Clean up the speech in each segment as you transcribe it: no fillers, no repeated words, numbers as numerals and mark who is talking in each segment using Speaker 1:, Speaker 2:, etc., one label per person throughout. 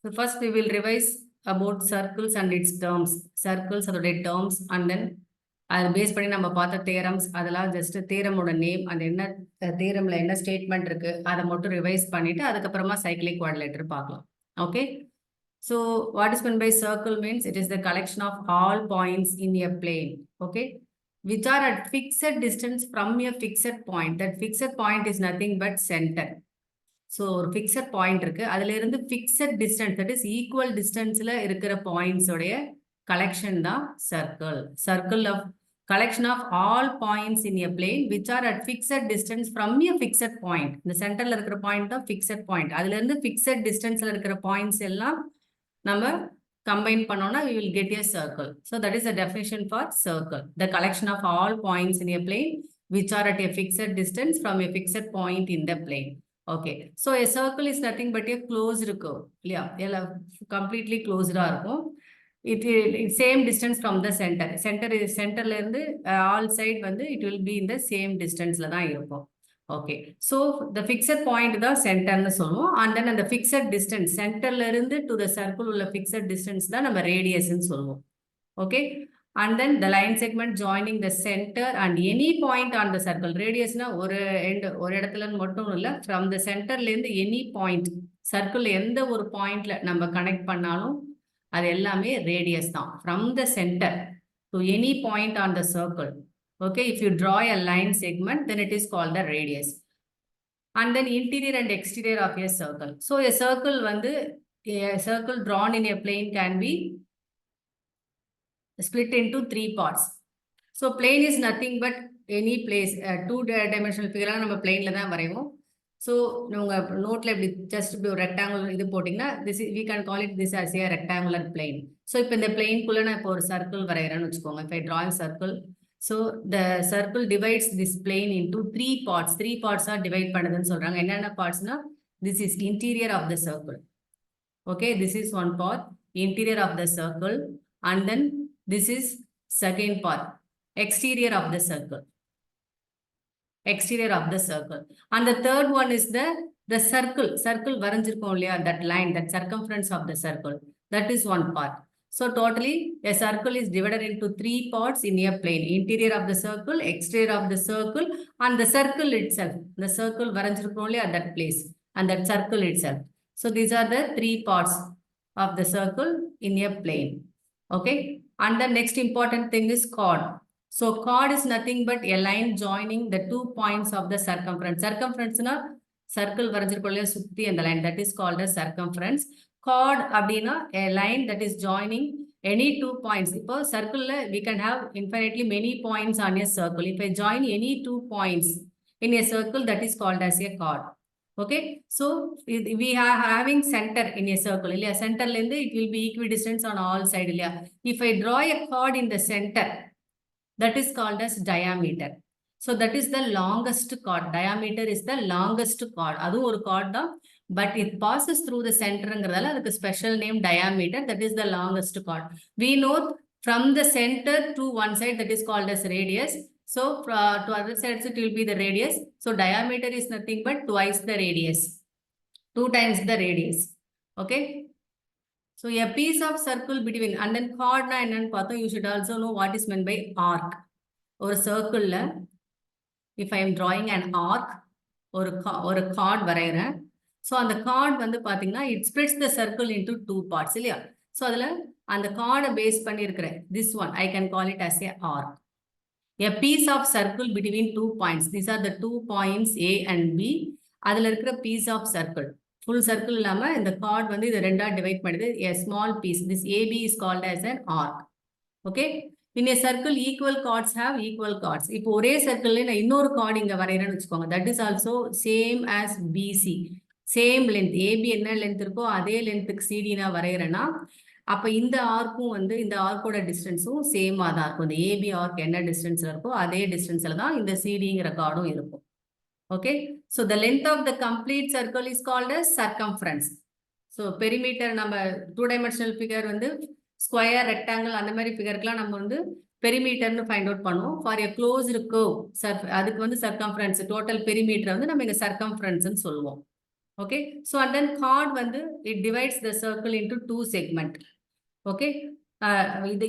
Speaker 1: So first we will revise about circles and its terms. Circles அதோட terms and then அதை base பண்ணி நம்ம பார்த்த தேரம்ஸ் அதெல்லாம் ஜஸ்ட் தேரமோட நேம் அந்த என்ன தேரம்ல என்ன ஸ்டேட்மெண்ட் இருக்கு அதை மட்டும் ரிவைஸ் பண்ணிட்டு அதுக்கப்புறமா சைக்கிளிக் குவாட்ரிலேட்டர் பார்க்கலாம். Okay, so what is meant by circle means it is the collection of all points in a plane, okay, which are at fixed distance from a fixed point. That fixed point is nothing but center. So ஒரு fixed point இருக்கு, அதுல இருந்து fixed distance that is equal டிஸ்டன்ஸ்ல இருக்கிற பாயிண்ட்ஸோடைய கலெக்ஷன் தான் circle. Circle of collection of all points in a plane which are at fixed distance from a fixed point. இந்த சென்டர்ல இருக்கிற பாயிண்ட் தான் ஃபிக்ஸட் பாயிண்ட். அதுல இருந்து ஃபிக்ஸட் டிஸ்டன்ஸ்ல இருக்கிற பாயிண்ட்ஸ் எல்லாம் நம்ம combine பண்ணோம்னா we will get a circle. So that is the definition for circle. The collection of all points in a plane which are at a fixed distance from a fixed point in the plane. Okay, so a circle is nothing but a closed curve. Yeah, completely closed இருக்கும். It same distance from the center. Centerல இருந்து all side வந்து it will be in the same distanceல தான் இருக்கும். Okay, so the fixed point தான் centerன்னு சொல்லுவோம். And then அந்த fixed distance centerல இருந்து to the circle உள்ள fixed distance தான் நம்ம radiusன்னு சொல்லுவோம். Okay, and then the line segment joining the center and any point on the circle. Radiusனா ஒரு இடத்துல மட்டும் இல்ல, from the centerல இருந்து any point circle எந்த ஒரு பாயிண்ட்ல நம்ம கனெக்ட் பண்ணாலும் அது எல்லாமே radius தான். From the center to any point on the circle. Okay, if you draw a line segment then it is called the radius. And then interior and exterior of a circle. So a circle வந்து a circle drawn in a plane can be split into 3 parts. So plane is nothing but any place. 2-dimensional figure நம்ம planeல தான் வரைவோம். So உங்க நோட்ல இப்படி just இப்படி ஒரு rectangular இது போட்டிங்கன்னா we can call it this as a rectangular plane. So இப்போ இந்த பிளேன்குள்ள நான் இப்போ ஒரு சர்க்கிள் வரைகிறேன்னு வச்சுக்கோங்க. If I draw a circle, so the circle divides this plane into 3 parts. 3 parts are divide பண்ணுதுன்னு சொல்றாங்க. என்னென்ன பார்ட்ஸ்னா this is interior of the circle. Okay, this is one part, interior of the circle, and then this is second part, exterior of the circle. Exterior of the circle. And the third one is the circle வரைஞ்சிருக்கோம் இல்லையா, that line, that circumference of the circle, that is one part. So totally a circle is divided into 3 parts in a plane. Interior of the circle, exterior of the circle, and the circle itself. The circle வரைஞ்சிருக்கோம் இல்லையா, that place, and that circle itself. So these are the 3 parts of the circle in a plane. Okay, and the next important thing is chord. So chord is nothing but a line joining the 2 points of the circumference. Circumference na circle வரைஞ்சிருக்கோம்ல சுத்தி அந்த line, that is called as circumference. Chord அப்படினா a line that is joining any 2 points. இப்போ circle we can have infinitely many points on a circle. If I join any 2 points in a circle, that is called as a chord. Okay, so we are having center in a circle இல்லையா, centerல இருந்து it will be equidistant on all side இல்லையா. If I draw a chord in the center, that is called as diameter. So that is the longest chord. Diameter is the longest chord. அதுவும் ஒரு chord தான், but it passes through the centerங்கிறதால அதுக்கு special name diameter. That is the longest chord. We know from the center to one side, that is called as radius. So to other sides it will be the radius. So diameter is nothing but twice the radius, 2 times the radius. Okay, so a piece of circle between, and then chord na என்னன்னு பார்த்தோம். You should also know what is meant by arc. ஒரு சர்க்கிள்ல if I am drawing an arc, ஒரு chord வரைகிறேன். So அந்த chord வந்து பார்த்தீங்கன்னா it splits the circle into 2 parts இல்லையா. So அதில் அந்த chord பேஸ் பண்ணியிருக்கிறேன் this one I can call it as a arc. A piece of circle between 2 points. These are the 2 points A and B. அதில் இருக்கிற piece of circle. Full circle இல்லாம இந்த chord வந்து இது ரெண்டா டிவைட் பண்ணுது. A small piece. This AB is called as an arc. Okay. In a circle, equal chords have equal chords. இப்போ ஒரே சர்க்கிள்ல நான் இன்னொரு chord இங்க வரைகிறேன்னு வச்சுக்கோங்க. That is also same as BC. Same length. AB என்ன length இருக்கோ அதே lengthக்கு CD நான் வரைகிறேன்னா அப்ப இந்த ஆர்க்கும் வந்து இந்த ஆர்க்கோட டிஸ்டன்ஸும் சேமா தான் இருக்கும். இந்த ஏபி ஆர்க் என்ன டிஸ்டன்ஸ்ல இருக்கோ அதே டிஸ்டன்ஸ்ல தான் இந்த சிடிங்கிற கார்டும் இருக்கும். Okay, so the length of the complete circle is called as circumference. So perimeter நம்ம 2-dimensional ஃபிகர் வந்து ஸ்கொயர், ரெக்டாங்கிள் அந்த மாதிரி ஃபிகருக்குலாம் நம்ம வந்து பெரிமீட்டர்னு ஃபைண்ட் அவுட் பண்ணுவோம். ஃபார் எ க்ளோஸ்டு கர்வ் அதுக்கு வந்து சர்க்கம்ஃபரன்ஸ், டோட்டல் பெரிமீட்டர் வந்து நம்ம இங்கே சர்க்கம்ஃபரன்ஸ்ன்னு சொல்லுவோம். Okay, so and then chord வந்து it divides the circle into two segment. Okay,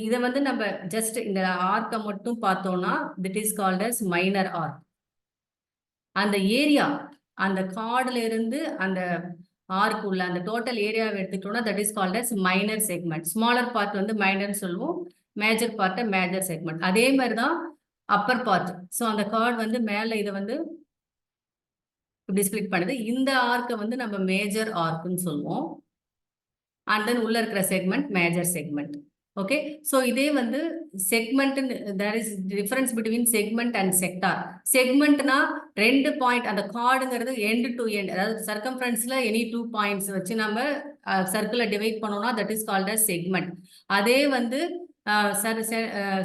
Speaker 1: இதை வந்து நம்ம just இந்த ஆர்க்கை மட்டும் பார்த்தோம்னா that is called as minor arc. அந்த ஏரியா அந்த கார்டுல இருந்து அந்த ஆர்க் உள்ள அந்த டோட்டல் ஏரியாவை எடுத்துக்கிட்டோம்னா that is called as minor segment. Smaller part வந்து மைனர்னு சொல்லுவோம், மேஜர் பார்ட்டை மேஜர் செக்மெண்ட். அதே மாதிரி தான் அப்பர் பார்ட். ஸோ அந்த கார்டு வந்து மேலே இதை வந்து இப்படி ஸ்பிளிட் பண்ணுது. இந்த ஆர்க்கை வந்து நம்ம மேஜர் ஆர்க்குன்னு சொல்லுவோம். அண்ட் தென் உள்ள இருக்கிற segment major segment. Okay, so இதே வந்து segment, there is difference between segment and sector. செக்மெண்ட்னா 2 பாயிண்ட், அந்த கார்டுங்கிறது எண்ட் டு எண்ட், அதாவது சர்க்கம்ஃபரன்ஸ்ல எனி 2 பாயிண்ட்ஸ் வச்சு நம்ம சர்க்கிளை டிவைட் பண்ணோம்னா that is called as segment. அதே வந்து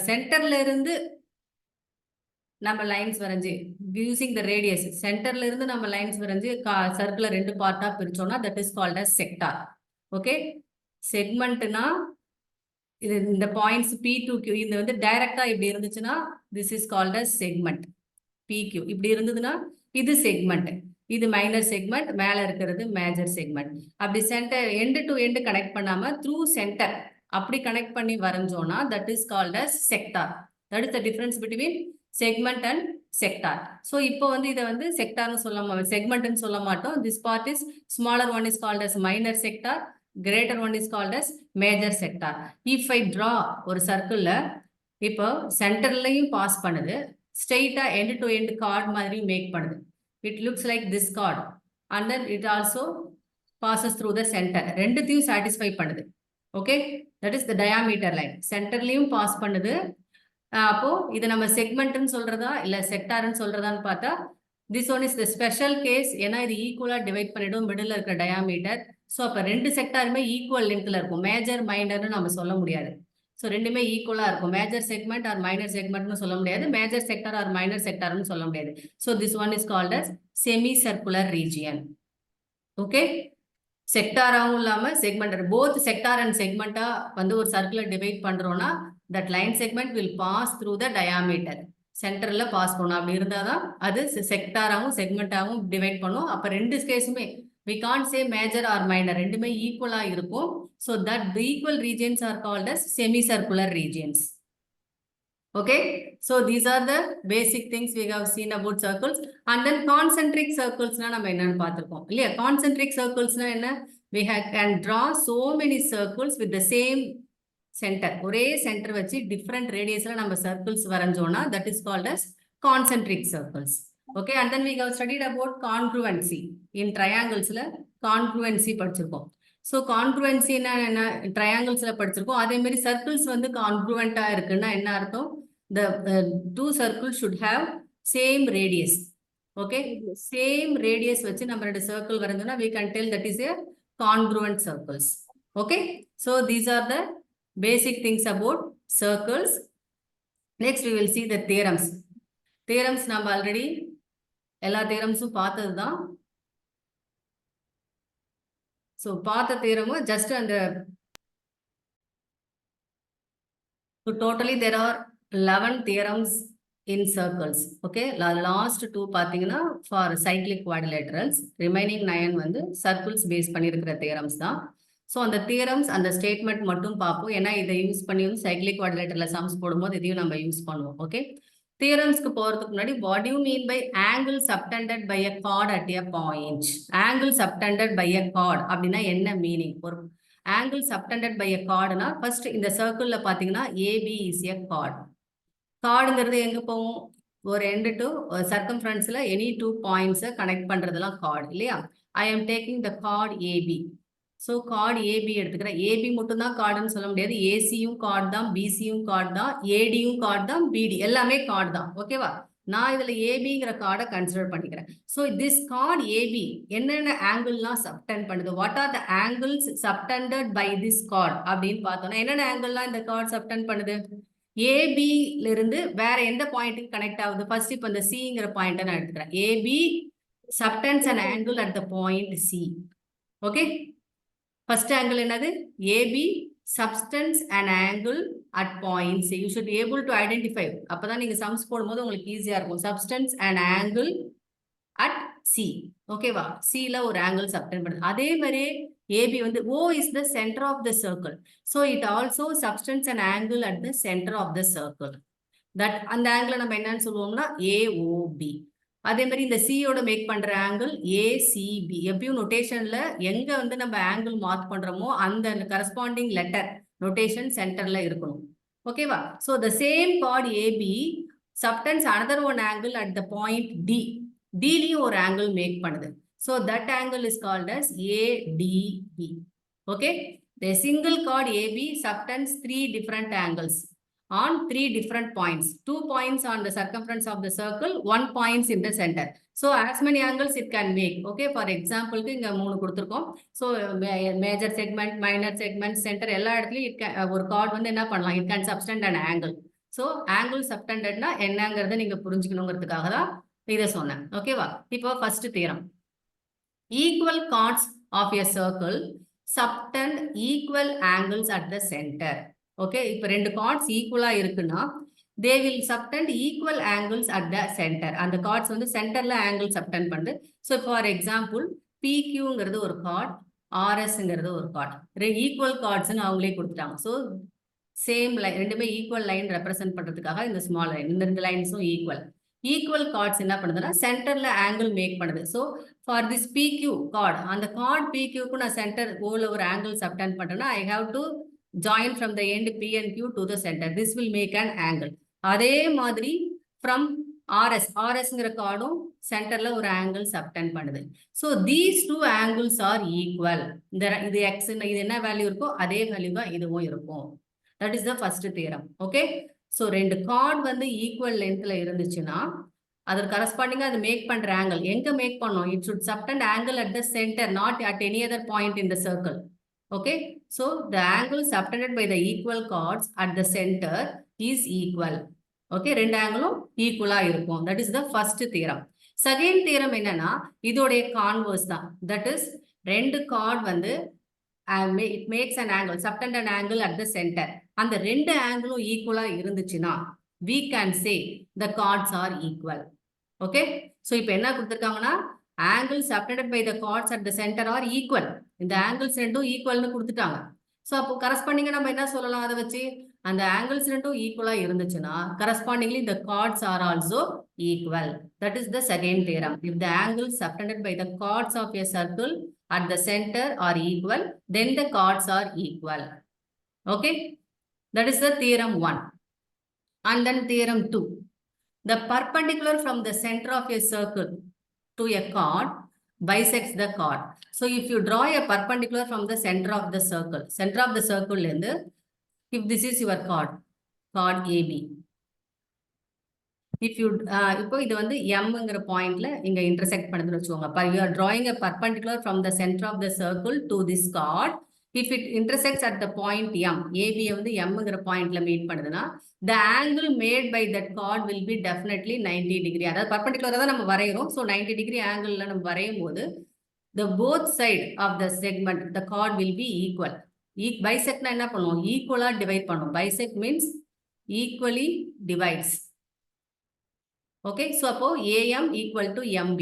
Speaker 1: சென்டர்ல இருந்து நம்ம லைன்ஸ் வரைஞ்சி யூசிங் த ரேடியஸ், சென்டர்ல இருந்து நம்ம லைன்ஸ் வரைஞ்சி சர்க்கிளை 2 பார்ட்டா பிரிச்சோம்னா that is called as sector. Okay, செக்மெண்ட்னா இது இந்த பாயிண்ட்ஸ் P2Q இது வந்து டைரக்டா இப்படி இருந்துச்சுன்னா this is called as segment. PQ இப்படி இருந்ததுன்னா இது செக்மெண்ட், இது மைனர் செக்மெண்ட், மேல இருக்கிறது மேஜர் செக்மெண்ட். அப்படி centre end to end connect பண்ணாம த்ரூ சென்டர் அப்படி கனெக்ட் பண்ணி வரைஞ்சோம்னா that is called as sector. That is the difference between segment and sector. So இப்போ வந்து இதை வந்து செக்டார்னு சொல்ல செக்மெண்ட்னு சொல்ல மாட்டோம். This part is smaller one is called as minor sector, greater one is called as major sector. If I draw ஒரு சர்க்கிள்ல இப்போ சென்டர்லையும் பாஸ் பண்ணுது, ஸ்ட்ரெயிட்டா எண்ட் டு எண்ட் கார்டு மாதிரி மேக் பண்ணுது. It looks like this chord and then it also passes through the centre. ரெண்டுத்தையும் satisfy பண்ணுது. Okay, that is the diameter line. சென்டர்லையும் pass பண்ணுது. அப்போ இது நம்ம செக்மெண்ட்னு சொல்றதா இல்ல செக்டார்னு சொல்றதான்னு பார்த்தா this one is the special case. ஏன்னா இது ஈக்குவலா டிவைட் பண்ணிடும் மிடில் இருக்கிற டயாமீட்டர். ஸோ அப்போ 2 செக்டாருமே ஈக்குவல் லென்த்ல இருக்கும். மேஜர் மைனர்னு நம்ம சொல்ல முடியாது. ஸோ ரெண்டுமே ஈக்குவலா இருக்கும். மேஜர் செக்மெண்ட் ஆர் மைனர் செக்மெண்ட்னு சொல்ல முடியாது, மேஜர் செக்டார் ஆர் மைனர் செக்டார்னு சொல்ல முடியாது. So this one is called as semi circular region. Okay, செக்டாராகவும் இல்லாம செக்மெண்ட், போத் செக்டார் அண்ட் செக்மெண்டா வந்து ஒரு சர்க்குலர் டிவைட் பண்றோம்னா that line segment will pass through the diameter. சென்டர்ல பாஸ் பண்ணும். அப்படி இருந்தாதான் அது செக்டாராகவும் செக்மெண்டாகவும் டிவைட் பண்ணும். அப்ப 2 கேஸுமே we can't say major or minor, ரெண்டுமே ஈக்குவலா இருக்கும். so that the equal regions are called as semicircular regions. Okay, so these are the basic things we have seen about circles. And then concentric circles na நம்ம என்னன்னு பார்த்திருக்கோம் இல்லையா? concentric circles na என்ன? we can draw so many circles with the same center. ஒரே center வச்சு different radiusல நம்ம circles வரைஞ்சோம்னா that is called as concentric circles. Okay, and then we have studied about congruency in triangles la congruency படிச்சிருக்கோம். so congruency என்ன triangles ல படிச்சிருக்கோம். அதே மாதிரி circles வந்து congruent இருக்குன்னா என்ன அர்த்தம்? the two circles should have same radius. Okay, same radius வச்சு நம்ம ரெண்டு circle வரைஞ்சோம்னா we can tell that is a congruent circles. Okay, so these are the basic things about circles. Next we will see the theorems. Theorems நம்ம already எல்லா தியரம்ஸும் பார்த்தது தான். So பார்த்த தியரமும் just அந்த totally there are 11 theorems in circles. Okay, last 2 பார்த்தீங்கன்னா for cyclic quadrilaterals, remaining 9 வந்து circles base பண்ணியிருக்கிற தியரம்ஸ் தான். ஸோ அந்த தியரம்ஸ் அந்த ஸ்டேட்மெண்ட் மட்டும் பார்ப்போம். ஏன்னா இதை யூஸ் பண்ணி வந்து சைக்ளிக் குவாட்ரிலேட்டரில் சம்ஸ் போடும்போது இதையும் நம்ம யூஸ் பண்ணுவோம். ஓகே, தியரம்ஸ்க்கு போறதுக்கு முன்னாடி what do you mean by angle subtended by a chord at a point? angle subtended by a chord அப்படின்னா என்ன மீனிங்? ஒரு angle subtended by a chordனா ஃபர்ஸ்ட் இந்த சர்க்கிள்ல பாத்தீங்கன்னா AB is a chord. chordங்கிறது எங்க போகும்? ஒரு end to circumferenceல any 2 points கனெக்ட் பண்றதெல்லாம் chord இல்லையா? I am taking the chord AB. So chord AB எடுத்துக்கிறேன். ஏபி மட்டும் தான் கார்டுன்னு சொல்ல முடியாது. ஏசியும் கார்டு தான், பிசியும் கார்டு தான், ஏடியும் கார்டு தான், பிடி எல்லாமே கார்டு தான். ஓகேவா? நான் இதுல ஏபிங்கிற கார்டை கன்சிடர் பண்ணிக்கிறேன். ஸோ திஸ் கார்டு ஏபி என்னென்ன ஆங்கிள்லாம் சப்டெண்ட் பண்ணுது? What are the angles subtended by this chord அப்படின்னு பார்த்தோம்னா என்னென்ன ஆங்கிள்லாம் இந்த கார்டு சப்டெண்ட் பண்ணுது? ஏபில இருந்து வேற எந்த பாயிண்ட்டுக்கு கனெக்ட் ஆகுது? ஃபர்ஸ்ட் இப்போ இந்த சிங்கிற பாயிண்ட்டை நான் எடுத்துக்கிறேன். A B subtends an angle at the point C. Okay, first angle என்னது? AB subtends an angle at point C. You should be able to identify. அப்பதான் நீங்க sums போடும்போது உங்களுக்கு ஈஸியா இருக்கும். Subtends an angle at C. ஓகேவா? C ல ஒரு angle subtend பண்ணுது. அதே மாதிரி AB வந்து O is the center of the circle. So it also subtends an angle at the center of the circle. That அந்த angle நம்ம என்னன்னு சொல்லுவோம்னா AOB. அதே மாதிரி இந்த C யோட மேக் பண்ற angle ACB. எப்பயும் நோட்டேஷன்ல எங்க வந்து நம்ம angle மார்க் பண்றோமோ அந்த corresponding letter notation centerல இருக்கணும். ஓகேவா? So the same chord AB subtends another one angle at the point D. D லயும் ஒரு angle make பண்ணுது. So that angle is called as ADB. Okay? The single chord AB subtends 3 different angles on 3 different points. 2 points on the circumference of the circle, 1 points in the center. So as many angles it can make. Okay, for example, இங்க 3 கொடுத்திருக்கோம். So major segment, minor segment, center எல்லா இடத்துலயும் ஒரு chord வந்து என்ன பண்ணலாம்? It can subtend an angle. So angle subtendedனா என்னங்கிறத நீங்க புரிஞ்சுக்கணுங்கிறதுக்காக தான் இதை சொன்னேன். ஓகேவா? இப்போ first theorem. Equal chords of a circle subtend equal angles at the center. Okay, இப்போ ரெண்டு chords ஈக்குவலா இருக்குன்னா they will subtend equal angles at the center. அந்த chords வந்து சென்டர்ல angle subtend பண்ணுது. So for example, PQங்கிறது ஒரு chord, RSங்கிறது ஒரு chord. ஈக்குவல் chordsன்னு அவங்களே கொடுத்துட்டாங்க. So சேம் லைன், ரெண்டுமே ஈக்குவல் லைன் ரெப்ரசென்ட் பண்றதுக்காக இந்த ஸ்மால் லைன், இந்த ரெண்டு லைன்ஸும் ஈக்குவல். ஈக்குவல் கார்ட்ஸ் என்ன பண்ணுதுன்னா சென்டர்ல ஆங்கிள் மேக் பண்ணுது. So for this PQ chord, அந்த கார்டு PQக்கு நான் சென்டர் ஓல ஒரு ஆங்கிள் சப்டெண்ட் பண்றேன்னா I have to join from the end P and Q to the centre. This will make an angle. அதே மாதிரி ஃப்ரம் RSங்கிற கார்டும் சென்டர்ல ஒரு ஆங்கிள் சப்டெண்ட் பண்ணுது. So these two angles are equal. இது எக்ஸ், இது என்ன வேல்யூ இருக்கோ அதே வேல்யூ தான் இதுவும் இருக்கும். That is the first theorem. Okay. So ரெண்டு chord வந்து equal lengthல இருந்துச்சுன்னா அதற்கு corresponding அது make பண்ற angle எங்க make பண்ணோம்? It should subtend angle at the center, not at any other point in the circle. Okay. So the angle subtended by the equal chords at the center is equal. Okay. ரெண்டு angle-ம் equal-ஆ இருக்கும். That is the first theorem. Second theorem என்னன்னா இதோடைய converse தான். That is ரெண்டு chord வந்து it makes an angle, subtend an angle at the center. அந்த ரெண்டு ஆங்கிளும் ஈக்குவலா இருந்துச்சுன்னா we can say the chords are equal. Okay, so இப்போ என்ன கொடுத்திருக்காங்கன்னா angle subtended by the chords at the center are equal. இந்த angles ரெண்டும் ஈக்குவல்னு கொடுத்துட்டாங்க. ஸோ அப்போ கரஸ்பாண்டிங்கா நம்ம என்ன சொல்லலாம்? அதை வச்சு அந்த ஆங்கிள்ஸ் ரெண்டும் ஈக்குவலா இருந்துச்சுன்னா correspondingly the chords are also equal. That is the second theorem. If the angles subtended by the chords of a circle at the center are equal, then the chords are equal. Okay, that is the theorem 1. And then theorem 2. The perpendicular from the center of a circle to a chord bisects the chord. So if you draw a perpendicular from the center of the circle lende, if this is your chord AB, if you இப்போ இது வந்து mங்கிற பாயிண்ட்ல இங்க intersect பண்ணுதுன்னு வச்சுக்கோங்க. You are drawing a perpendicular from the center of the circle to this chord. If it intersects at the point M, AB வந்து mங்கிற பாயிண்ட்ல meet பண்ணுதுன்னா the angle made by that chord will be definitely 90 degree. அதாவது பர்பெண்டிகுலரா தான் நம்ம வரையறோம். So 90 degree ஆங்கிள்ல நம்ம வரையும் போது the both side of the segment, the chord will be equal. Bisectனா என்ன பண்ணுவோம்? ஈக்குவலா டிவைட் பண்ணுவோம். Bisect means equally divides. Okay, so அப்போ AM equal to MB.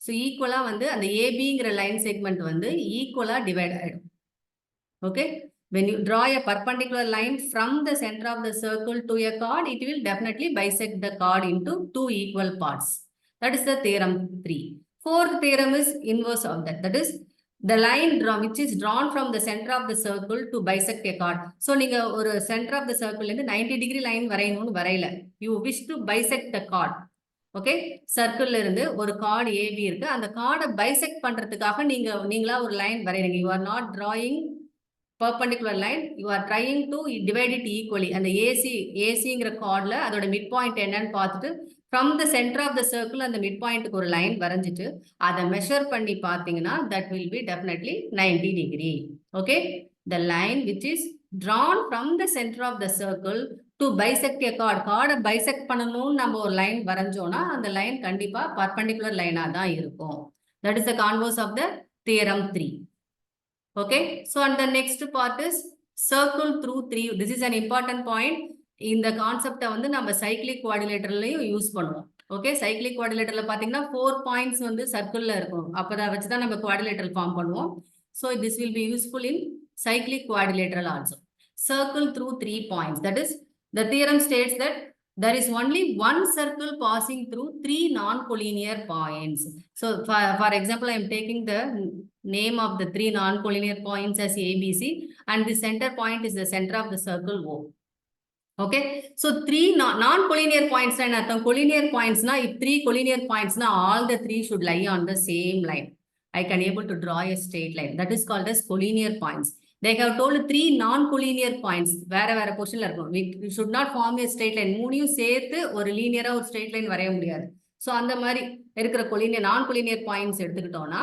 Speaker 1: So equal-ஆ வந்து அந்த ABங்கிற லைன் செக்மெண்ட் வந்து ஈக்குவலா டிவைட் ஆயிடும். Okay, when you draw a perpendicular line from the center of the circle to a chord, it will definitely bisect the chord into two equal parts. That is the theorem 3. Fourth theorem is inverse of that. That is the line which is drawn from the center of the circle to bisect a chord. So நீங்க ஒரு center of the circle இருந்து 90 degree line வரையணும்னு வரையல. You wish to bisect the chord. Okay, circle இருந்து ஒரு chord AB இருக்கு. அந்த chord bisect பண்றதுக்காக நீங்களா ஒரு line வரையறீங்க. You are not drawing perpendicular line, you are trying to divide it equally. And the AC-ங்கிற chordல அதோட midpoint என்னன்னு பார்த்துட்டு from the center of the circle அந்த midpointக்கு ஒரு லைன் வரைஞ்சிட்டு அதை measure பண்ணி பார்த்தீங்கன்னா that will be definitely 90 degree. Okay, the line which is drawn from the center of the circle to bisect a chord, chord bisect பண்ணணும்னு நம்ம ஒரு line வரைஞ்சோம்னா அந்த லைன் கண்டிப்பா perpendicular லைனா தான் இருக்கும். That is the converse of the theorem 3. Okay, so and the next part is circle through 3. This is an important point. இந்த கான்செப்டை வந்து நம்ம சைக்ளிக் குவாடிலேட்டர்லயும் யூஸ் பண்ணுவோம். ஓகே, சைக்ளிக் குவாட்ரிலேட்டரல்ல பாத்தீங்கன்னா 4 பாயிண்ட்ஸ் வந்து சர்க்கிள்ல இருக்கும். அப்பதான் வச்சுதான் நம்ம குவாட்ரிலேட்டரல் ஃபார்ம் பண்ணுவோம். So this will be useful in cyclic quadrilateral also. Circle through 3 points. That is, the theorem states that there is only one circle passing through 3 non-collinear points. So for example, I am taking the name of the 3 non-collinear points as ABC, and the center point is the center of the circle O. Okay, so 3 non-collinear points and collinear points na, if 3 collinear points na, all the 3 should lie on the same line. I can able to draw a straight line. That is called as collinear points. They have told 3 non-collinear points. வேற position la irukum. We should not form a straight line. மூணையும் சேர்த்து ஒரு linear ஒரு straight line வரைய முடியாது. So அந்த மாதிரி இருக்கிற collinear non-collinear points எடுத்துக்கிட்டோம்னா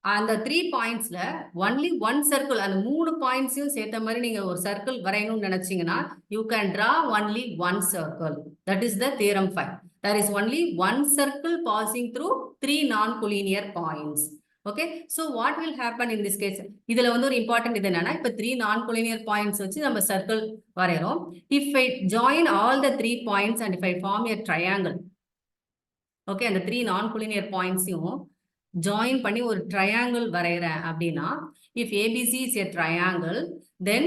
Speaker 1: அந்த 3 பாயிண்ட்ஸ்ல ஒன்லி ஒன் சர்க்கிள், அந்த 3 பாயிண்ட்ஸையும் சேர்த்த மாதிரி நீங்க ஒரு சர்க்கிள் வரையணும்னு நினைச்சீங்கன்னா you can draw only one circle. That is the theorem 5. there is only one circle passing through 3 non-collinear points. Okay, so what will happen in this case? இதுல வந்து ஒரு important இது என்னன்னா, இப்ப 3 non-collinear points வச்சு நம்ம circle வரையறோம். if I join all the 3 points and if I form a triangle, okay, அந்த 3 non-collinear points-யும் join பண்ணி ஒரு triangle வரையறேன் அப்படின்னா, if ABC is a triangle, then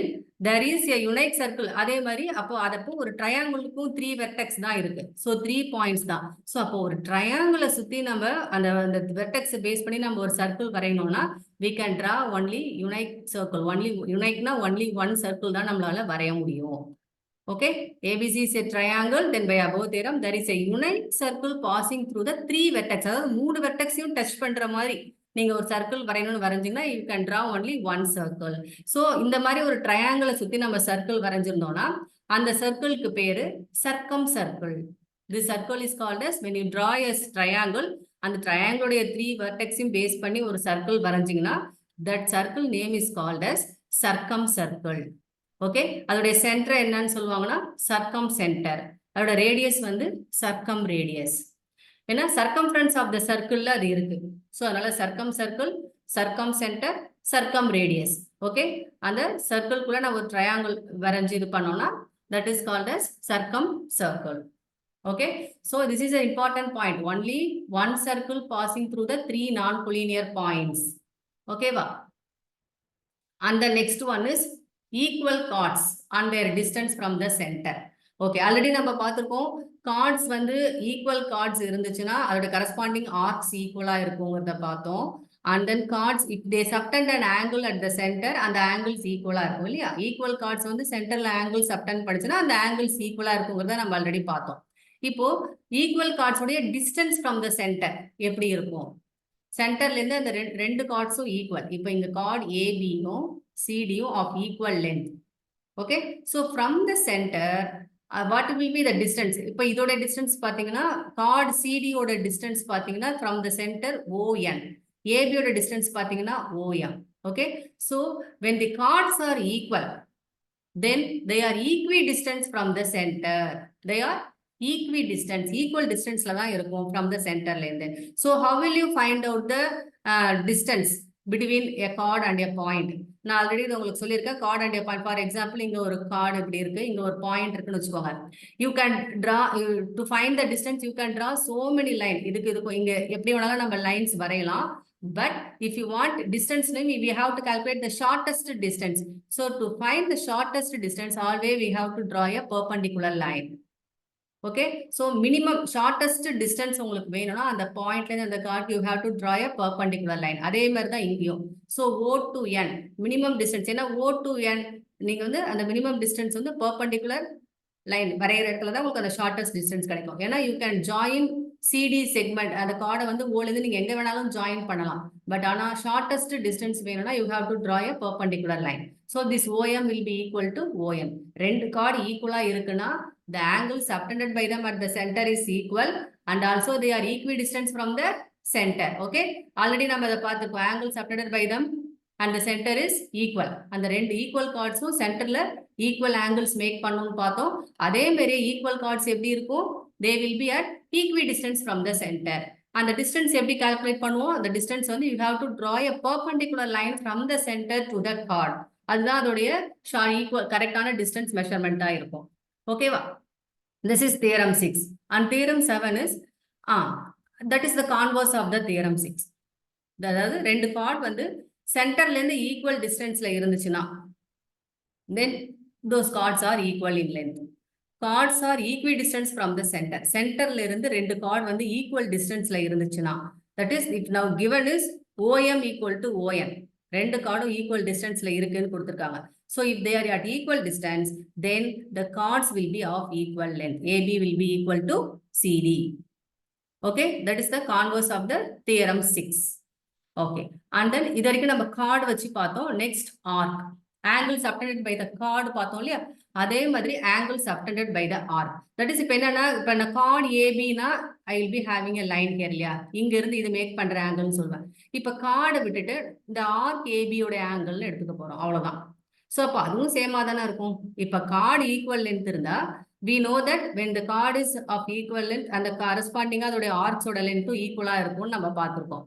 Speaker 1: there is a unique circle. அதே மாதிரி அப்போ அதப்போ ஒரு triangleக்கும் 3 vertex தான் இருக்கு. So 3 points தான். So அப்போ ஒரு triangle சுத்தி நம்ம அந்த vertex பேஸ் பண்ணி நம்ம ஒரு circle வரையணும்னா we can draw only unique circle. only uniqueனா only one circle தான் நம்மளால வரைய முடியும். Okay, ABC is a triangle, then by above theorem there is a unique circle passing through the 3 vertex. அதாவது 3 vertexையும் touch பண்ற மாதிரி நீங்க ஒரு circle வரையணும்னு வரைஞ்சீங்கன்னா you can draw only one circle. So இந்த மாதிரி ஒரு ட்ரையாங்கிளை சுத்தி நம்ம சர்க்கிள் வரைஞ்சிருந்தோம்னா அந்த சர்க்கிளுக்கு பேரு சர்க்கம் circle. This circle is called as, when you draw a triangle, அந்த ட்ரையாங்கிளுடைய 3 vertexையும் பேஸ் பண்ணி ஒரு சர்க்கிள் வரைஞ்சீங்கன்னா that circle name is called as circumcircle. Okay, அதோடைய சென்டர் என்னன்னு சொல்லுவாங்கன்னா சர்க்கம் சென்டர். அதோட ரேடியஸ் வந்து சர்க்கம் ரேடியஸ். ஏன்னா சர்க்கம்ஃபரன்ஸ் ஆஃப் த சர்க்கிள்ல அது இருக்கு. ஸோ அதனால circumcircle, circumcentre, circumradius. Okay, அந்த சர்க்கிள்குள்ள நம்ம ஒரு ட்ரையாங்கிள் வரைஞ்சி இது பண்ணோம்னா that is called as circumcircle. Okay, so this is an important point. only one circle passing through the 3 non-collinear points. ஓகேவா? and the next one is equal chords and their distance from the center. Okay, already நம்ம பார்த்திருக்கோம் cards வந்து equal cards இருந்துச்சுன்னா அதோட corresponding arcs ஈக்குவலா இருக்குங்கிறத பார்த்தோம். And then chords if they subtend an angle at the centre, அந்த angles ஈக்குவலா இருக்கும் இல்லையா? ஈக்குவல் கார்ட்ஸ் வந்து சென்டர்ல ஆங்கிள் சப்டெண்ட் படிச்சுன்னா அந்த ஆங்கிள்ஸ் ஈக்குவலா இருக்குங்கிறத நம்ம ஆல்ரெடி பார்த்தோம். இப்போ ஈக்குவல் கார்ட்ஸ் உடைய டிஸ்டன்ஸ் ஃப்ரம் த சென்டர் எப்படி இருக்கும்? சென்டர்ல இருந்து அந்த ரெண்டு கார்ட்ஸும் ஈக்குவல். இப்போ இங்க கார்ட் ஏபியும் சிடியும் of equal length. Okay, so from the centre what will be the distance? இப்போ இதோட டிஸ்டன்ஸ் பாத்தீங்கன்னா கார்டு சிடியோட டிஸ்டன்ஸ் பாத்தீங்கன்னா from the center ON, ஏபியோட டிஸ்டன்ஸ் பாத்தீங்கன்னா OM. Okay, so when the chords are equal, then they are equidistant from the center. They are equidistant, equal distanceல தான் இருக்கும் from the centerல இருந்து. So how will you find out the distance between a chord and a point? நான் already இது உங்களுக்கு சொல்லியிருக்கேன். Card and point. For example இங்க ஒரு card இப்படி இருக்கு, இங்க ஒரு பாயிண்ட் இருக்குன்னு வச்சுக்கோங்க. You can draw to find the distance, you can draw so many line. இதுக்கு இங்க எப்படி வேணாலும் நம்ம லைன்ஸ் வரையலாம். But if you want distance, we have to calculate the shortest distance. So to find the shortest distance, always we have to draw a perpendicular line. Okay, so minimum shortest distance உங்களுக்கு வேணும்னா அந்த பாயிண்ட்லேருந்து அந்த chord you have to draw a perpendicular line. அதே மாதிரி தான் இங்கேயும். So O to N minimum distance. ஏன்னா O to N நீங்க வந்து அந்த மினிமம் டிஸ்டன்ஸ் வந்து பர்பண்டிகுலர் லைன் வரைகிற இடத்துல தான் உங்களுக்கு அந்த ஷார்டஸ்ட் டிஸ்டன்ஸ் கிடைக்கும். ஏன்னா you can join CD segment, அந்த கார்டை வந்து ஓலேருந்து நீங்க எங்க வேணாலும் ஜாயின் பண்ணலாம். பட் ஆனால் ஷார்டஸ்ட் டிஸ்டன்ஸ் வேணும்னா you have to draw a perpendicular line. So this OM will be equal to OM. ரெண்டு கார்டு ஈக்குவலா இருக்குன்னா the angle subtended by them at the center is equal, and also they are equidistant from the center. Okay, already நம்ம அதை பார்த்துப்போம். angle subtended by them and the center is equal. அந்த ரெண்டு equal கார்ட்ஸும் சென்டர்ல equal angles make பண்ணணும்னு பார்த்தோம். அதே மாதிரி ஈக்குவல் கார்ட்ஸ் எப்படி இருக்கும்? they will be at equidistant from the center. அந்த டிஸ்டன்ஸ் எப்படி கால்குலேட் பண்ணுவோம்? அந்த டிஸ்டன்ஸ் வந்து you have to draw a perpendicular line from the center to the chord. அதுதான் அதோடைய ஈக்குவல் கரெக்டான டிஸ்டன்ஸ் மெஷர்மெண்டா இருக்கும். ஓகேவா? This is theorem 6. And theorem 7 is that is the converse of the theorem 6. அதாவது ரெண்டு chord வந்து சென்டர்ல இருந்து ஈக்குவல் டிஸ்டன்ஸ்ல இருந்துச்சுன்னா then those chords are equal in length. Chords are equidistant from the center. Centerல இருந்து ரெண்டு chord வந்து equal distanceல இருந்துச்சுன்னா, that is if now given is OM equal to ON. ரெண்டு chordம் equal distanceல இருக்குன்னு கொடுத்திருக்காங்க. So if they are at equal distance, then the chords will be of equal length. AB will be equal to CD. Okay, that is the converse of the theorem 6. Okay, and then இது வரைக்கும் நம்ம chord வச்சு பார்த்தோம். Next arc. Angle subtended by the chord பார்த்தோம் இல்லையா, அதே மாதிரி angle subtended by the arc. That is இப்ப என்னன்னா, இப்ப நான் chord ABனா I will be having a line here இல்லையா, இங்க இருந்து இது மேக் பண்ற ஆங்கிள்னு சொல்வேன். இப்ப chord விட்டுட்டு இந்த arc AB உடைய ஆங்கிள்னு எடுத்துக்க போறோம், அவ்வளவுதான். சோ அப்ப அதுவும் சேமா தானே இருக்கும். இப்ப chord equal length இருந்தா we know that when the chord is of equal length and the corresponding அதோட arcs ஓட length ஈக்குவலா இருக்கும்னு நம்ம பார்த்திருக்கோம்.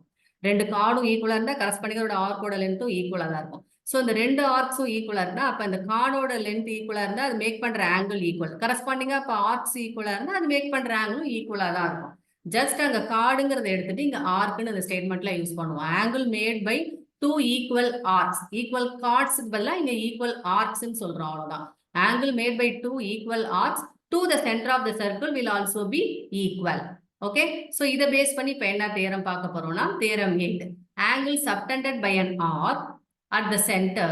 Speaker 1: ரெண்டு கார்டும் ஈக்குவலா இருந்தா கரஸ்பாண்டிங் அதோட ஆர்க்கோட லென்த்தும் ஈக்குவலா தான் இருக்கும். ஸோ இந்த ரெண்டு ஆர்க்ஸும் ஈக்குவலா இருந்தா அப்ப இந்த கார்டோட லென்த் ஈக்குவலா இருந்தா அது மேக் பண்ற ஆங்கிள் ஈக்குவல். கரஸ்பாண்டிங்கா இப்ப ஆர்க்ஸ் ஈக்குவலா இருந்தா அது மேக் பண்ற ஆங்கிளும் ஈக்குவலா தான் இருக்கும். ஜஸ்ட் அங்க கார்டுங்கிறத எடுத்துட்டு இங்க ஆர்க்னு இந்த ஸ்டேட்மெண்ட்ல யூஸ் பண்ணுவோம். Angle made by two equal arcs. Equal கார்ட்ஸ்க்கு பதிலா இங்க ஈக்குவல் ஆர்க்ஸ்ன்னு சொல்றோம், அவ்வளவுதான். Angle made by two equal arcs to the center of the circle will also be equal. Okay, so இதை பேஸ் பண்ணி இப்ப என்ன theorem பார்க்க போறோம்னா theorem 8. Angle subtended by an arc at the center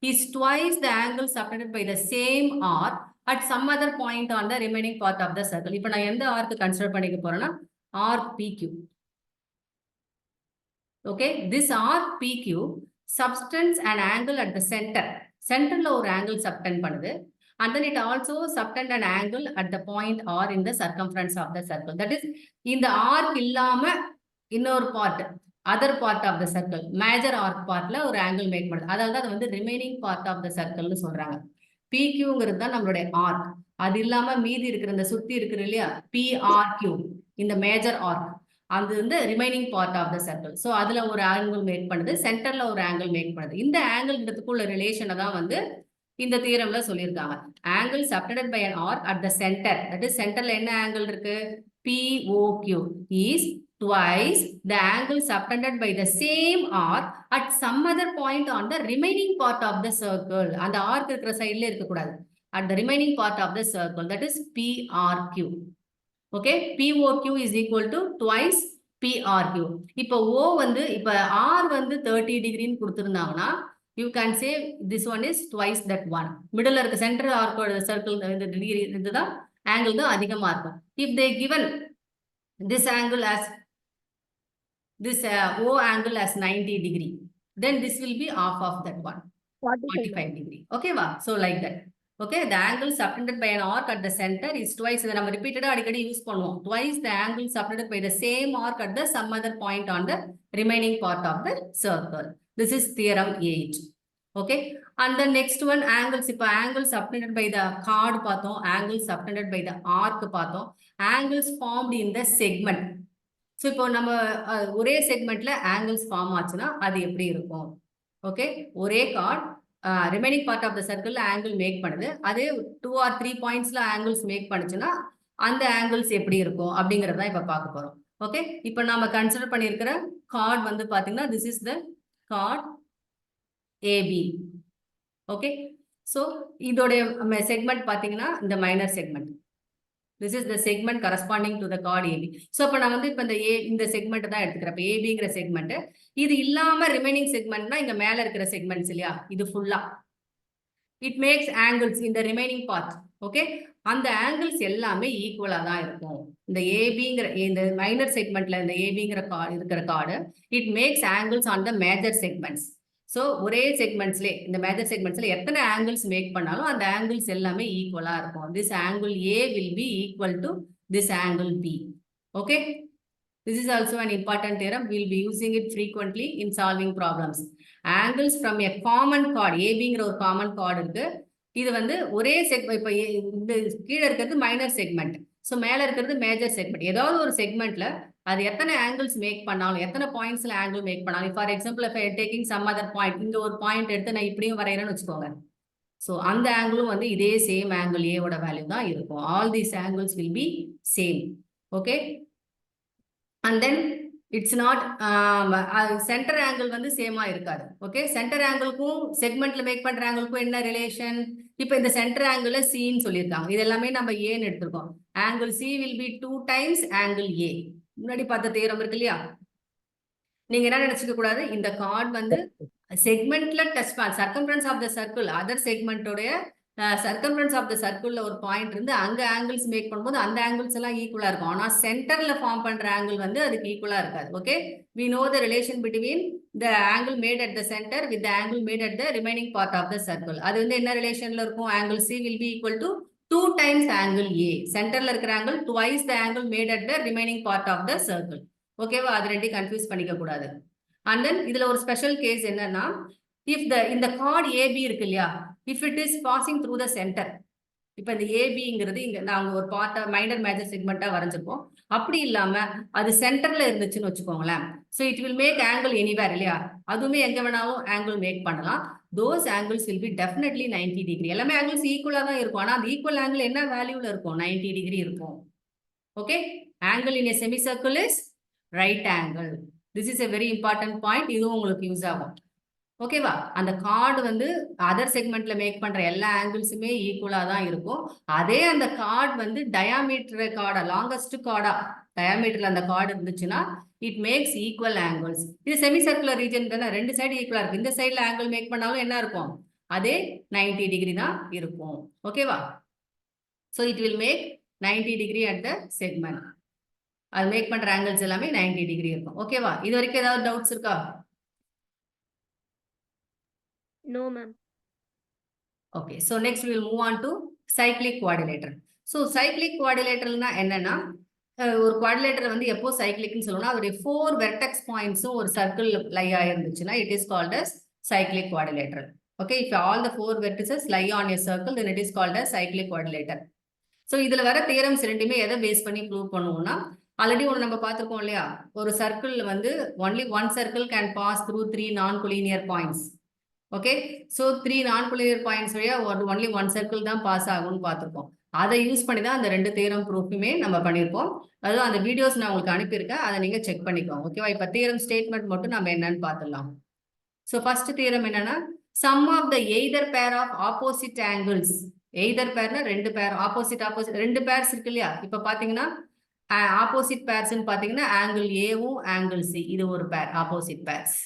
Speaker 1: is twice the angle subtended by the same arc at some other point on the remaining part of the circle. இப்ப நான் எந்த arc consider பண்ணிக்க போறேன்னா arc PQ. Okay, this arc PQ subtends an angle at the center. Centerல ஒரு angle subtend பண்ணுது. And then it also subtend an angle at the point R in the circumference of the circle. That is, in the arc இல்லாம இன்னொரு part, other part of the circle, major arc partல ஒரு angle make பண்ணுது. அதாவது அது வந்து remaining part of the circle னு சொல்றாங்க. PQங்கிறது தான் நம்மளுடைய arc. அது இல்லாம மீதி இருக்கிற இந்த சுத்தி இருக்கிற இல்லையா PRQ, இந்த major arc, அது வந்து remaining part of the circle. So அதுல ஒரு ஆங்கிள் மேக் பண்ணுது, சென்டர்ல ஒரு ஆங்கிள் மேக் பண்ணுது. இந்த ஆங்கிள்ன்றதுக்குள்ள ரிலேஷனை தான் வந்து இந்த தியரம்ல சொல்லியிருக்காங்க. Angle subtended by an arc at the center, that is சென்டர்ல என்ன ஆங்கிள் இருக்கு POQ is twice the angle subtended by the same arc at some other point on the remaining part of the circle. அந்த arc இருக்கிற சைடுல இருக்க கூடாது, at the remaining part of the circle, that is PRQ. Okay, POQ is equal to twice PRQ. இப்ப O வந்து இப்ப R வந்து 30 டிகிரின்னு கொடுத்திருந்தாங்கன்னா you can say this one is twice that one. Middle இருக்க சென்டர் ஆர்க்கோட சர்க்கிள் இந்த degree இதுதான் angle தான் அதிகமா இருக்கும். if they given this angle as this O angle as 90 degree, then this will be half of that one, 45 degree. Okay va, so like that. Okay, the angle subtended by an arc at the center is twice, இதை நம்ம ரிப்பீட்டடா அடிக்கடி use பண்ணுவோம், twice the angle subtended by the same arc at the some other point on the remaining part of the circle. This is theorem 8. Okay, and the next one angles. இப்போ angle subtended by the chord பார்த்தோம், angle subtended by the arc பார்த்தோம், angles formed in the segment. So இப்போ நம்ம ஒரே செக்மெண்ட்ல angles form ஆச்சுன்னா அது எப்படி இருக்கும்? ஓகே, ஒரே chord remaining part of the circle angle make பண்ணுது, அதே 2 or 3 பாயிண்ட்ஸ்ல ஆங்கிள்ஸ் மேக் பண்ணுச்சுன்னா அந்த ஆங்கிள்ஸ் எப்படி இருக்கும் அப்படிங்கறத இப்ப பார்க்க போறோம். ஓகே, இப்போ நாம கன்சிடர் பண்ணியிருக்கிற chord வந்து பாத்தீங்கன்னா this is the chord AB. Okay, so இதோட செக்மெண்ட் பாத்தீங்கன்னா இந்த minor segment. This is the segment corresponding to the chord AB. So அப்ப நான் வந்து இப்ப இந்த செக்மெண்ட் தான் எடுத்துக்கிறேன். இப்ப ABங்கிற செக்மெண்ட், இது இல்லாம ரிமைனிங் செக்மெண்ட்னா இங்க மேல இருக்கிற செக்மெண்ட்ஸ் இல்லையா, இது ஃபுல்லா இட் மேக்ஸ் ஆங்கிள்ஸ் இந்த ரிமைனிங் பார்ட். ஓகே, அந்த ஆங்கிள்ஸ் எல்லாமே ஈக்குவலா தான் இருக்கும். இந்த ஏபிங்கிற இந்த மைனர் செக்மெண்ட்ல இந்த ஏபிங்கிற இருக்கிற card it makes angles on the major segments. So ஒரே செக்மெண்ட்ஸ்ல இந்த மேஜர் செக்மெண்ட்ஸ்ல எத்தனை ஆங்கிள்ஸ் மேக் பண்ணாலும் அந்த ஆங்கிள்ஸ் எல்லாமே ஈக்குவலா இருக்கும். This angle A will be equal to this angle B. Okay, this is also an important theorem. We will be using it frequently in solving problems. Angles from a common chord, ABங்கிற ஒரு common chord இருக்கு. இது வந்து ஒரே segment, இப்போ இந்த கீழே இருக்கிறது minor segment, so மேல இருக்கிறது மேஜர் செக்மெண்ட். ஏதாவது ஒரு செக்மெண்ட்ல அது எத்தனை ஆங்கிள்ஸ் மேக் பண்ணாலும், எத்தனை பாயிண்ட்ஸ்ல ஆங்கிள் மேக் பண்ணாலும், for example taking some other point, இங்க ஒரு பாயிண்ட் எடுத்து நான் இப்படியும் வரைகிறேன்னு வச்சுக்கோங்க, ஸோ அந்த ஆங்கிளும் வந்து இதே சேம் ஆங்கிள் ஏவோட வேல்யூ தான் இருக்கும். All these angles will B same. Okay, and then it's not center angle வந்து சேமா இருக்காது. ஓகே, சென்டர் ஆங்கிளுக்கும் செக்மெண்ட்ல மேக் பண்ற ஆங்கிளுக்கும் என்ன ரிலேஷன்? இப்போ இந்த சென்டர் ஆங்கிள் C ன்னு சொல்லியிருக்காங்க. இது எல்லாமே நம்ம ஏன்னு எடுத்திருக்கோம். Angle C will be 2 times angle A. முன்னாடி பார்த்த தியரம் இருக்கு இல்லையா? நீங்க என்ன நினைச்சுக்க கூடாது, இந்த கார்டு வந்து செக்மெண்ட்ல touch circumference of the circle other செக்மெண்டோடைய சர்க்கம்ஃபரன்ஸ் ஆஃப் த சர்க்கிள்ல ஒரு பாயிண்ட் இருந்து அங்க ஆங்கிள்ஸ் மேக் பண்ணும்போது அந்த ஆங்கிள்ஸ் எல்லாம் ஈக்குவலா இருக்கும். ஆனா சென்டர்ல ஃபார்ம் பண்ற ஆங்கிள் வந்து அதுக்கு ஈக்குவலா இருக்காது. Okay, we know the relation between the angle made at the center with the angle made at the remaining part of the circle. அது வந்து என்ன ரிலேஷன்ல இருக்கும்? angle C will be equal to 2 times angle A. சென்டர்ல இருக்கிற angle twice the angle made at the remaining part of the circle. ஓகேவா? அது ரெண்டையும் confuse பண்ணிக்க கூடாது. அண்ட் தென் இதுல ஒரு ஸ்பெஷல் கேஸ் என்னன்னா, இஃப் இந்த கார்டு ஏபி இருக்கு இல்லையா, if it is passing through the centre. இப்ப இந்த ஏபிங்கிறது இங்க நாங்க ஒரு பார்ட்டா மைனர் மேஜர் செக்மெண்டா வரைஞ்சிருப்போம். அப்படி இல்லாம அது சென்டர்ல இருந்துச்சுன்னு வச்சுக்கோங்களேன். So it will make angle anywhere இல்லையா, அதுவுமே எங்க வேணாலும் ஆங்கிள் மேக் பண்ணலாம். Those angles will be definitely 90 degree. எல்லாமே ஆங்கிள்ஸ் ஈக்குவலா தான் இருக்கும். ஆனா அந்த ஈக்குவல் ஆங்கிள் என்ன வேல்யூல இருக்கும்? 90 டிகிரி இருக்கும். Okay, angle in a semi circle is right angle. This is a very important point. இதுவும் உங்களுக்கு யூஸ் ஆகும். ஓகேவா? அந்த கார்டு வந்து அதர் செக்மெண்ட்ல மேக் பண்ற எல்லா ஆங்கிள்ஸுமே ஈக்குவலா தான் இருக்கும். அதே அந்த கார்டு வந்து டயாமீட்டர் கார்டா, லாங்கஸ்ட் கார்டா டயாமீட்டர்ல அந்த கார்டு இருந்துச்சுன்னா இட் மேக்ஸ் ஈக்குவல் ஆங்கிள்ஸ். இது செமி சர்க்குலர் ரீஜன் தானே, ரெண்டு சைடு ஈக்குவலா இருக்கு. இந்த சைடுல ஆங்கிள் மேக் பண்ணாலும் என்ன இருக்கும்? அதே 90 டிகிரி தான் இருக்கும். ஓகேவா? So it will make 90 degree at the segment. அது மேக் பண்ற ஆங்கிள்ஸ் எல்லாமே 90 டிகிரி இருக்கும். ஓகேவா? இது வரைக்கும் ஏதாவது டவுட்ஸ் இருக்கா?
Speaker 2: No, ma'am.
Speaker 1: Okay, so next we will move on to cyclic quadrilateral. So cyclic quadrilateralனா என்னன்னா, ஒரு குவாட்ரிலேட்டர் வந்து எப்போ சைக்ளிக்னு சொல்லணும்னா அதோடைய 4 வெர்டெக்ஸ் பாயிண்ட்ஸும் ஒரு சர்க்கிள் லை ஆயிருந்துச்சுன்னா it is called as cyclic quadrilateral. Okay, if all the 4 vertices lie on a circle then it is called as cyclic quadrilateral. So இதுல வர தியரம்ஸ் ரெண்டுமே எதை பேஸ் பண்ணி ப்ரூவ் பண்ணுவோம்னா, ஆல்ரெடி ஒன்று நம்ம பார்த்துருக்கோம் இல்லையா, ஒரு சர்க்கிள் வந்து only one circle can pass through 3 non-collinear points. Okay, so 3 non-collinear points வழியா ஒன்லி ஒன் சர்க்கிள் தான் பாஸ் ஆகும்னு பார்த்துருக்கோம். அதை யூஸ் பண்ணி தான் அந்த ரெண்டு தியரம் ப்ரூஃபுமே நம்ம பண்ணியிருப்போம். அதுவும் அந்த வீடியோஸ் நான் உங்களுக்கு அனுப்பியிருக்கேன், அதை நீங்க செக் பண்ணிக்கோங்க. ஓகேவா? இப்போ தியரம் ஸ்டேட்மெண்ட் மட்டும் நம்ம என்னன்னு பார்த்துடலாம். ஸோ ஃபர்ஸ்ட் தியரம் என்னன்னா, sum of the either pair of opposite angles. Either பேர்னா ரெண்டு பேர், ஆப்போசிட் ரெண்டு பேர்ஸ் இருக்கு இல்லையா. இப்போ பார்த்தீங்கன்னா ஆப்போசிட் பேர்ஸ்ன்னு பார்த்தீங்கன்னா ஆங்கிள் ஏவும் ஆங்கிள் சி, இது ஒரு pair opposite pairs.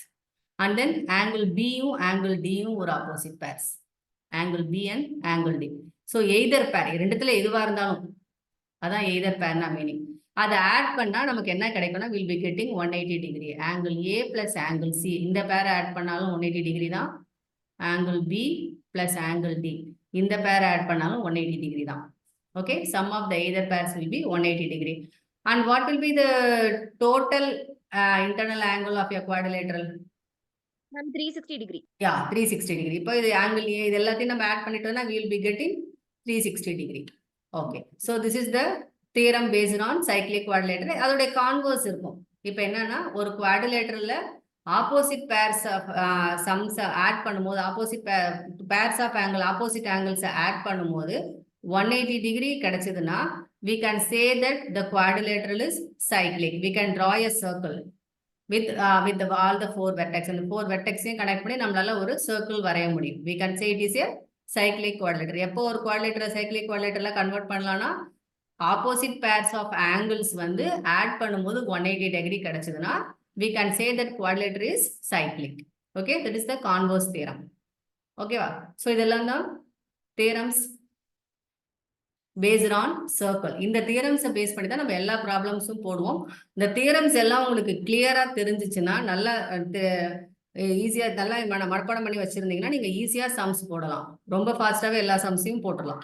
Speaker 1: And then angle பியும் ஆங்கிள் டியும் ஒரு opposite pairs, angle B and angle D. So either pair ரெண்டுத்துல எதுவாக இருந்தாலும் அதான் எய்தர் பேர்னா மீனிங். அதை ஆட் பண்ணா நமக்கு என்ன கிடைக்கும்னா will be getting 180 degree. Angle A plus angle C இந்த பேரை ஆட் பண்ணாலும் 180 டிகிரி தான். Angle B plus angle D இந்த பேரை ஆட் பண்ணாலும் 180 டிகிரி தான். Okay, sum of the either pairs will be 180 degree. And what will be the total internal angle of a quadrilateral?
Speaker 2: 360 degree.
Speaker 1: Yeah, 360 degree. இப்போ இது angle ஏ இது எல்லாத்தையும் நம்ம add பண்ணிட்டோம்னா we will be getting 360 degree. Okay, so this is the theorem based on cyclic quadrilateral. அதோட converse இருக்கும். இப்போ என்னன்னா ஒரு குவாட்ரிலேட்டரல்ல opposite pairs of sums add பண்ணும்போது opposite pairs of angle opposite angles add பண்ணும்போது 180 டிகிரி கிடைச்சதுன்னா we can say that the quadrilateral is cyclic. We can draw a circle with all the 4 vertex. And the 4 vertexையும் connect பண்ணி நம்மளால ஒரு circle வரைய முடியும். We can say it is a cyclic quadrilateral. எப்போ ஒரு quadrilateral cyclic குவாட்ரிலேட்டரலா convert பண்ணலாம்னா opposite pairs of angles வந்து add பண்ணும்போது 180 டிகிரி கிடைச்சதுன்னா we can say that quadrilateral is cyclic. Okay, that is the converse theorem. ஓகேவா? So இதெல்லாம் தான் theorems based on circle. இந்த தியரம்ஸை பேஸ் பண்ணி தான் நம்ம எல்லா ப்ராப்ளம்ஸும் போடுவோம். இந்த தியரம்ஸ் எல்லாம் உங்களுக்கு கிளியரா தெரிஞ்சிச்சுன்னா நல்லா ஈஸியா நல்லா மனப்பாடம் பண்ணி வச்சிருந்தீங்கன்னா நீங்க ஈஸியா சம்ஸ் போடலாம். ரொம்ப ஃபாஸ்டாவே எல்லா சம்ஸையும் போட்டுடலாம்.